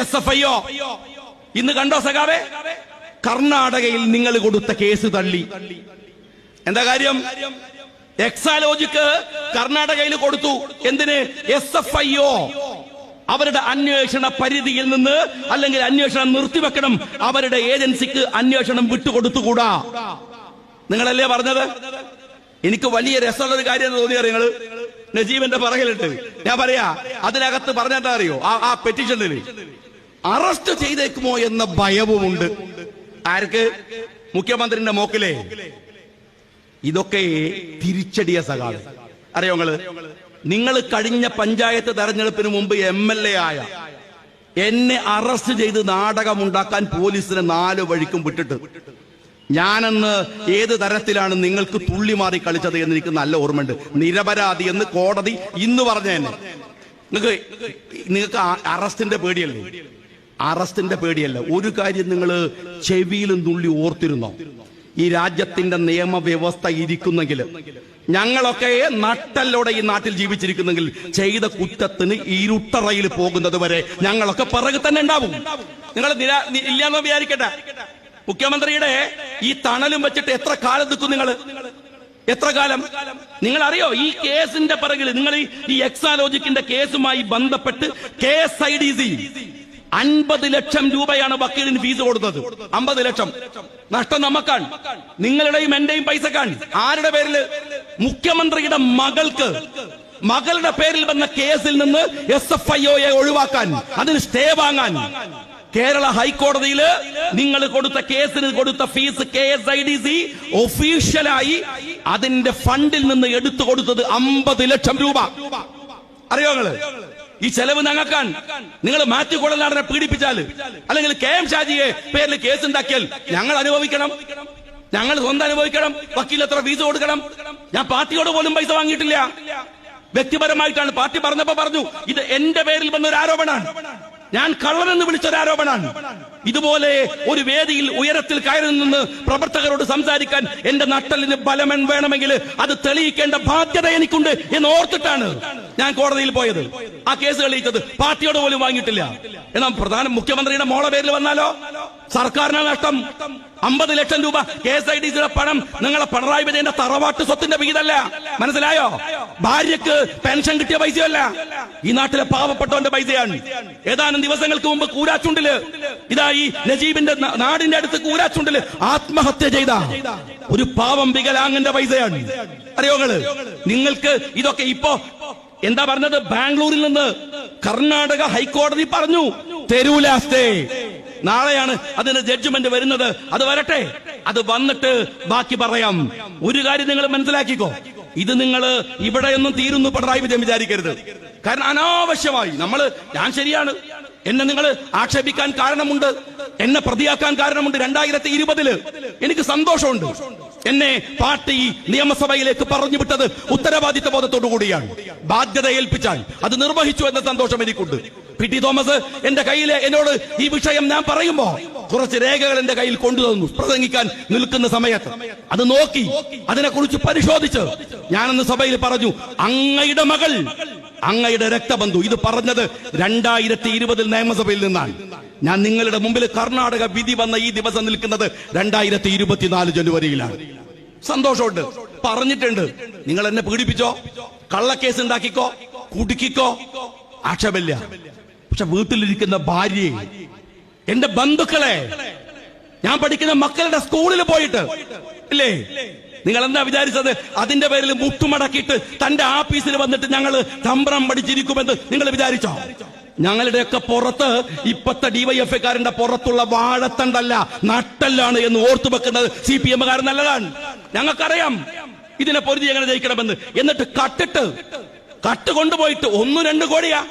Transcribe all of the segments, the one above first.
SFIO. ഇന്ന് കണ്ടോ സഖാവേ? കർണാടകയിൽ നിങ്ങൾ കൊടുത്ത കേസ് തള്ളി. എന്താ കാര്യം? എക്സാലോജിക്ക് കർണാടകയിൽ കൊടുത്തു. എന്തിന്? SFIO അവരുടെ അന്വേഷണ പരിധിയിൽ നിന്ന് അല്ലെങ്കിൽ അന്വേഷണം നിർത്തിവെക്കണം, അവരുടെ ഏജൻസിക്ക് അന്വേഷണം വിട്ടുകൊടുത്തുകൂടാ. നിങ്ങളല്ലേ പറഞ്ഞത്? എനിക്ക് വലിയ രസമുള്ള ഒരു കാര്യം തോന്നിയത് നിങ്ങള് നജീബിന്റെ പറകിലിട്ട് ഞാൻ പറയാ, അതിനകത്ത് പറഞ്ഞെന്താ അറിയോ? ആ പെറ്റീഷനിൽ അറസ്റ്റ് ചെയ്തേക്കുമോ എന്ന ഭയവുമുണ്ട്. ആർക്ക്? മുഖ്യമന്ത്രിന്റെ മോക്കിലെ. ഇതൊക്കെ തിരിച്ചടിയ സഖാവ്. അറിയോ നിങ്ങൾ കഴിഞ്ഞ പഞ്ചായത്ത് തെരഞ്ഞെടുപ്പിന് മുമ്പ് MLA ആയ എന്നെ അറസ്റ്റ് ചെയ്ത് നാടകമുണ്ടാക്കാൻ പോലീസിനെ 4 വഴിക്കും വിട്ടിട്ട് ഞാനെന്ന് ഏത് തരത്തിലാണ് നിങ്ങൾക്ക് തുള്ളിമാറി കളിച്ചത് എന്ന് എനിക്ക് നല്ല ഓർമ്മയുണ്ട്. നിരപരാധി എന്ന് കോടതി ഇന്ന് പറഞ്ഞതന്നെ. നിങ്ങൾക്ക് അറസ്റ്റിന്റെ പേടിയല്ലേ? അറസ്റ്റിന്റെ പേടിയല്ല. ഒരു കാര്യം നിങ്ങൾ ചെവിയിലും തുള്ളി ഓർത്തിരുന്നോ? ഈ രാജ്യത്തിന്റെ നിയമവ്യവസ്ഥ ഇരിക്കുന്നെങ്കിൽ, ഞങ്ങളൊക്കെ നട്ടല്ലോടെ ഈ നാട്ടിൽ ജീവിച്ചിരിക്കുന്നെങ്കിൽ, ചെയ്ത കുറ്റത്തിന് ഇരുട്ടറയിൽ പോകുന്നത് വരെ ഞങ്ങളൊക്കെ പിറകെ തന്നെ ഉണ്ടാവും. നിങ്ങൾ ഇല്ലാന്ന് വിചാരിക്കട്ടെ. മുഖ്യമന്ത്രിയുടെ ഈ തണലും വെച്ചിട്ട് എത്ര കാലം നിൽക്കും നിങ്ങൾ? എത്ര കാലം? നിങ്ങൾ അറിയോ ഈ കേസിന്റെ പിറകിൽ? നിങ്ങൾ ഈ എക്സാലോജിക്കിന്റെ കേസുമായി ബന്ധപ്പെട്ട് KSIDC 50 ലക്ഷം രൂപയാണ് വക്കീലിന് ഫീസ് കൊടുത്തത്. 50 ലക്ഷം നഷ്ടം നമുക്കാണ്, നിങ്ങളുടെയും എന്റെയും പൈസക്കാണ്. ആരുടെ പേരിൽ? മുഖ്യമന്ത്രിയുടെ മകളുടെ പേരിൽ വന്ന കേസിൽ നിന്ന് SFIOയെ ഒഴിവാക്കാൻ, അതിന് സ്റ്റേ വാങ്ങാൻ കേരള ഹൈക്കോടതിയിൽ നിങ്ങൾ കൊടുത്ത കേസിന് കൊടുത്ത ഫീസ് KSIDC ഒഫീഷ്യലായി അതിന്റെ ഫണ്ടിൽ നിന്ന് എടുത്തു കൊടുത്തത് 50 ലക്ഷം രൂപ. അറിയോ നിങ്ങള്? ഈ ചെലവ് ഞങ്ങൾക്കാണ്. നിങ്ങൾ മാത്യു കുഴൽനാടനെ പീഡിപ്പിച്ചാൽ അല്ലെങ്കിൽ KM ഷാജിയെ പേരിൽ കേസ് ഉണ്ടാക്കിയാൽ ഞങ്ങൾ അനുഭവിക്കണം, ഞങ്ങൾ സ്വന്തം അനുഭവിക്കണം. വക്കീൽ എത്ര ഫീസ് കൊടുക്കണം? ഞാൻ പാർട്ടിയോട് പോലും പൈസ വാങ്ങിയിട്ടില്ല. വ്യക്തിപരമായിട്ടാണ്. പാർട്ടി പറഞ്ഞപ്പോ പറഞ്ഞു ഇത് എന്റെ പേരിൽ വന്ന ഒരു ആരോപണമാണ്, ഞാൻ കള്ളനെന്ന് വിളിച്ചൊരു ആരോപണമാണ്. ഇതുപോലെ ഒരു വേദിയിൽ ഉയരത്തിൽ കയറി നിന്ന് പ്രവർത്തകരോട് സംസാരിക്കാൻ എന്റെ നട്ടലിന് ബലം വേണമെങ്കിൽ അത് തെളിയിക്കേണ്ട ബാധ്യത എനിക്കുണ്ട് എന്ന് ഓർത്തിട്ടാണ് ഞാൻ കോടതിയിൽ പോയത്. ആ കേസ് തെളിയിച്ചത് പാർട്ടിയോട് പോലും വാങ്ങിയിട്ടില്ല. എന്നാൽ പ്രധാന മുഖ്യമന്ത്രിയുടെ മോളെ പേരിൽ വന്നാലോ സർക്കാരിന് നഷ്ടം. 50 ലക്ഷം രൂപ KSIDCയുടെ പണം നിങ്ങളെ പിണറായി വിജയന്റെ തറവാട്ട് സ്വത്തിന്റെ വീതല്ല. മനസ്സിലായോ? ഭാര്യക്ക് പെൻഷൻ കിട്ടിയ പൈസയല്ല, ഈ നാട്ടിലെ പാവപ്പെട്ടവന്റെ പൈസയാണ്. ഏതാനും ദിവസങ്ങൾക്ക് മുമ്പ് കൂരാച്ചുണ്ടില്, ഇതാ ഈ നജീബിന്റെ നാടിന്റെ അടുത്ത് കൂരാച്ചുണ്ടില് ആത്മഹത്യ ചെയ്ത ഒരു പാവം വികലാംഗന്റെ പൈസയാണ്. അറിയോ നിങ്ങൾക്ക്? ഇതൊക്കെ ഇപ്പോ എന്താ പറഞ്ഞത്? ബാംഗ്ലൂരിൽ നിന്ന് കർണാടക ഹൈക്കോടതി പറഞ്ഞു തരൂല സ്റ്റേ. നാളെയാണ് അതിന് ജഡ്ജ്മെന്റ് വരുന്നത്. അത് വരട്ടെ, അത് വന്നിട്ട് ബാക്കി പറയാം. ഒരു കാര്യം നിങ്ങൾ മനസ്സിലാക്കിക്കോ, ഇത് നിങ്ങൾ ഇവിടെയൊന്നും തീരുന്നു പിണറായി വിജയൻ വിചാരിക്കരുത്. കാരണം അനാവശ്യമായി ഞാൻ ശരിയാണ്, എന്നെ നിങ്ങൾ ആക്ഷേപിക്കാൻ കാരണമുണ്ട്, എന്നെ പ്രതിയാക്കാൻ കാരണമുണ്ട്. 2020 എനിക്ക് സന്തോഷമുണ്ട്. എന്നെ പാർട്ടി നിയമസഭയിലേക്ക് പറഞ്ഞു വിട്ടത് ഉത്തരവാദിത്വ ബോധത്തോടു കൂടിയാണ്. ബാധ്യത ഏൽപ്പിച്ചാൽ അത് നിർവഹിച്ചു എന്ന സന്തോഷം എനിക്കുണ്ട്. PT തോമസ് എന്റെ കയ്യിൽ എന്നോട് ഈ വിഷയം ഞാൻ പറയുമ്പോ കുറച്ച് രേഖകൾ എന്റെ കയ്യിൽ കൊണ്ടുതന്നു. പ്രസംഗിക്കാൻ നിൽക്കുന്ന സമയത്ത് അത് നോക്കി അതിനെക്കുറിച്ച് പരിശോധിച്ച് ഞാനെന്ന് സഭയിൽ പറഞ്ഞു, അങ്ങയുടെ മകൾ, അങ്ങയുടെ രക്തബന്ധു. ഇത് പറഞ്ഞത് 2020 നിയമസഭയിൽ നിന്നാണ്. ഞാൻ നിങ്ങളുടെ മുമ്പിൽ കർണാടക വിധി വന്ന ഈ ദിവസം നിൽക്കുന്നത് 2024 ജനുവരിയിലാണ്. സന്തോഷമുണ്ട്. പറഞ്ഞിട്ടുണ്ട്, നിങ്ങൾ എന്നെ പീഡിപ്പിച്ചോ, കള്ളക്കേസ് ഉണ്ടാക്കിക്കോ, കുടുക്കിക്കോ, ആക്ഷേപമില്ല. പക്ഷെ വീട്ടിലിരിക്കുന്ന ഭാര്യയെ, എന്റെ ബന്ധുക്കളെ, ഞാൻ പഠിക്കുന്ന മക്കളുടെ സ്കൂളിൽ പോയിട്ട് ഇല്ലേ, നിങ്ങൾ എന്താ വിചാരിച്ചത്? അതിന്റെ പേരിൽ മുട്ടുമടക്കിയിട്ട് തന്റെ ആഫീസിൽ വന്നിട്ട് ഞങ്ങൾ തമ്പ്രം പഠിച്ചിരിക്കുമെന്ന് നിങ്ങൾ വിചാരിച്ചോ? ഞങ്ങളുടെയൊക്കെ പുറത്ത് ഇപ്പത്തെ DYFകാരന്റെ പുറത്തുള്ള വാഴത്തണ്ടല്ല, നട്ടല്ലാണ് എന്ന് ഓർത്തു വെക്കുന്നത് CPM-കാരൻ നല്ലതാണ്. ഞങ്ങൾക്കറിയാം ഇതിനെ പൊരുതി എങ്ങനെ ജയിക്കണമെന്ന്. എന്നിട്ട് കട്ട് കൊണ്ടുപോയിട്ട് 1-2 കോടിയാ.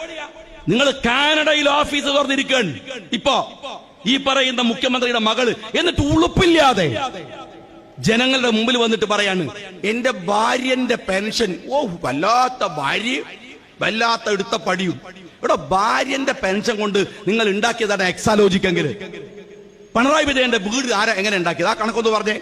നിങ്ങൾ കാനഡയിൽ ഓഫീസ് തുറന്നിരിക്കുകയാണ് ഇപ്പോ ഈ പറയുന്ന മുഖ്യമന്ത്രിയുടെ മകള്. എന്നിട്ട് ഉളുപ്പില്ലാതെ ജനങ്ങളുടെ മുമ്പിൽ വന്നിട്ട് പറയാണ് എന്റെ ഭാര്യന്റെ പെൻഷൻ. വല്ലാത്ത ഭാര്യ, വല്ലാത്ത എടുത്ത പടിയും. ഇവിടെ ഭാര്യന്റെ പെൻഷൻ കൊണ്ട് നിങ്ങൾ ഉണ്ടാക്കിയതാണ് എക്സാലോജിക്കെങ്കിൽ. പിണറായി വിജയന്റെ വീട് എങ്ങനെ ഉണ്ടാക്കിയത്? ആ കണക്കൊന്ന് പറഞ്ഞേ.